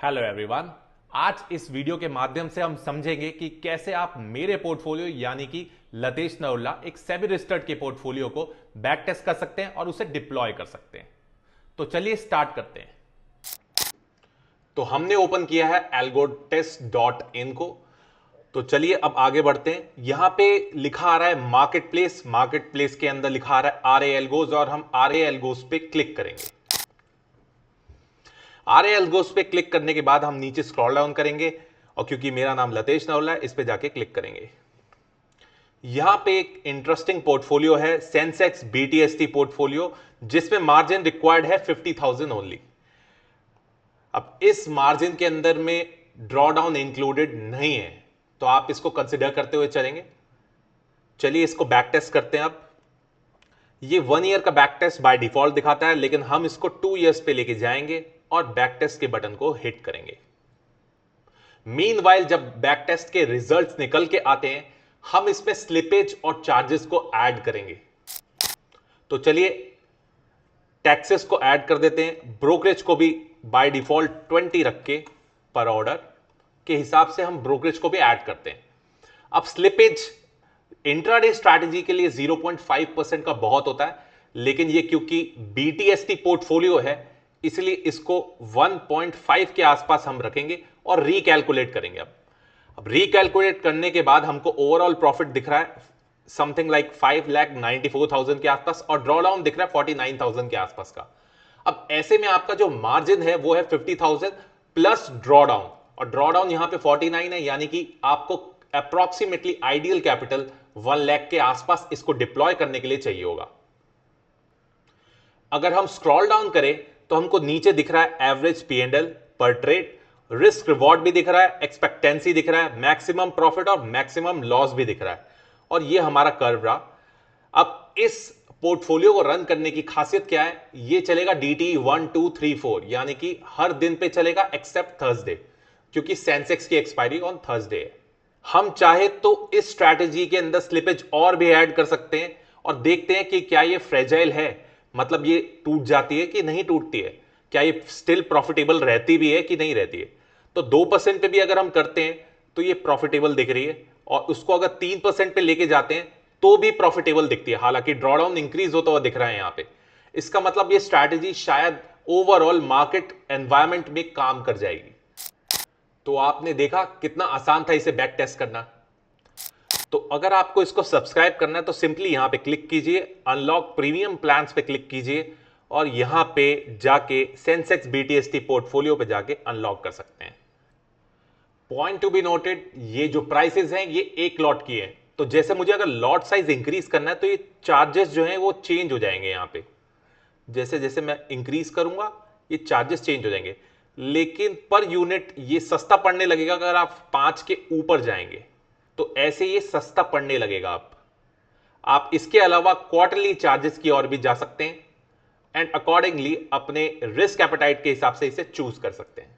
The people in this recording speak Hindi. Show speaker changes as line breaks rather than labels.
Hello everyone. आज इस वीडियो के माध्यम से हम समझेंगे कि कैसे आप मेरे पोर्टफोलियो यानी कि लतेश नरुला एक सेबी रजिस्टर्ड के पोर्टफोलियो को बैक टेस्ट कर सकते हैं और उसे डिप्लॉय कर सकते हैं। तो चलिए स्टार्ट करते हैं। तो हमने ओपन किया है algotest.in को। तो चलिए अब आगे बढ़ते हैं। यहां पे लिखा आ रहा है मार्केट प्लेस। मार्केट प्लेस के अंदर लिखा आ रहा है आरए एल्गोज और हम आरए एल्गोज पे क्लिक करेंगे। आरए एल्गोज पे क्लिक करने के बाद हम नीचे स्क्रॉल डाउन करेंगे और क्योंकि मेरा नाम लतेश नरुला है इस पे जाके क्लिक करेंगे। यहां पे एक इंटरेस्टिंग पोर्टफोलियो है सेंसेक्स बीटीएसटी पोर्टफोलियो, जिसमें मार्जिन रिक्वायर्ड है 50,000 ओनली। अब इस मार्जिन के अंदर में ड्रॉ डाउन इंक्लूडेड नहीं है, तो आप इसको कंसिडर करते हुए चलेंगे। चलिए इसको बैक टेस्ट करते हैं। अब ये 1 ईयर का बैक टेस्ट बाय डिफॉल्ट दिखाता है, लेकिन हम इसको 2 ईयर्स पे लेके जाएंगे और बैक टेस्ट के बटन को हिट करेंगे। मीनवाइल जब बैक टेस्ट के रिजल्ट्स निकल के आते हैं, हम इसमें स्लिपेज और चार्जेस को ऐड करेंगे। तो चलिए टैक्सेस को ऐड कर देते हैं। ब्रोकरेज को भी बाय डिफॉल्ट 20 रख के पर ऑर्डर के हिसाब से हम ब्रोकरेज को भी ऐड करते हैं। अब स्लिपेज इंट्राडे स्ट्रैटेजी के लिए 0.5% का बहुत होता है, लेकिन ये क्योंकि बीटीएसटी पोर्टफोलियो है इसलिए इसको 1.5 के आसपास हम रखेंगे और रिकैलकुलेट करेंगे। अब रिकैलकुलेट करने के बाद हमको ओवरऑल प्रॉफिट दिख रहा है समथिंग लाइक 5,94,000 के आसपास और ड्रॉ डाउन दिख रहा है 49,000 के आसपास का। अब ऐसे में आपका जो मार्जिन है वो है 50,000 प्लस ड्रॉ डाउन, और ड्रॉ डाउन यहां पे 49 है, यानी कि आपको अप्रोक्सीमेटली आइडियल कैपिटल 1 लाख के आसपास इसको डिप्लॉय करने के लिए चाहिए होगा। अगर हम स्क्रॉल डाउन करें तो हमको नीचे दिख रहा है एवरेज पी&एल पर ट्रेड, रिस्क रिवॉर्ड भी दिख रहा है, एक्सपेक्टेंसी दिख रहा है, मैक्सिमम प्रॉफिट और मैक्सिमम लॉस भी दिख रहा है, और ये हमारा कर्व रहा। अब इस पोर्टफोलियो को रन करने की खासियत क्या है, ये चलेगा DTE 1 2 3 4, यानी कि हर दिन पे चलेगा एक्सेप्ट थर्सडे, क्योंकि सेंसेक्स की एक्सपायरी ऑन थर्सडे है। हम चाहे तो इस स्ट्रैटेजी के अंदर स्लिपेज और भी ऐड कर सकते हैं और देखते हैं कि क्या ये फ्रेजाइल है, मतलब ये टूट जाती है कि नहीं टूटती है, क्या ये स्टिल प्रॉफिटेबल रहती भी है कि नहीं रहती है। तो 2% पे भी अगर हम करते हैं तो ये प्रॉफिटेबल दिख रही है, और उसको अगर 3% पे लेके जाते हैं तो भी प्रॉफिटेबल दिखती है, हालांकि ड्रॉडाउन इंक्रीज होता हुआ दिख रहा है यहां पे। इसका मतलब ये स्ट्रैटेजी शायद ओवरऑल मार्केट एनवायरमेंट में काम कर जाएगी। तो आपने देखा कितना आसान था इसे बैक टेस्ट करना। तो अगर आपको इसको सब्सक्राइब करना है तो सिंपली यहां पे क्लिक कीजिए, अनलॉक प्रीमियम प्लान्स पे क्लिक कीजिए और यहां पे जाके सेंसेक्स बीटीएसटी पोर्टफोलियो पे जाके अनलॉक कर सकते हैं। पॉइंट टू बी नोटेड, ये जो प्राइसेस हैं ये एक लॉट की है, तो जैसे मुझे अगर लॉट साइज इंक्रीज करना है तो ये चार्जेस जो हैं वो चेंज हो जाएंगे। यहां पे जैसे जैसे मैं इंक्रीज करूंगा ये चार्जेस चेंज हो जाएंगे, लेकिन पर यूनिट ये सस्ता पड़ने लगेगा अगर आप 5 के ऊपर जाएंगे, तो ऐसे ये सस्ता पड़ने लगेगा। आप इसके अलावा क्वार्टरली चार्जेस की ओर भी जा सकते हैं एंड अकॉर्डिंगली अपने रिस्क एपेटाइट के हिसाब से इसे चूज कर सकते हैं।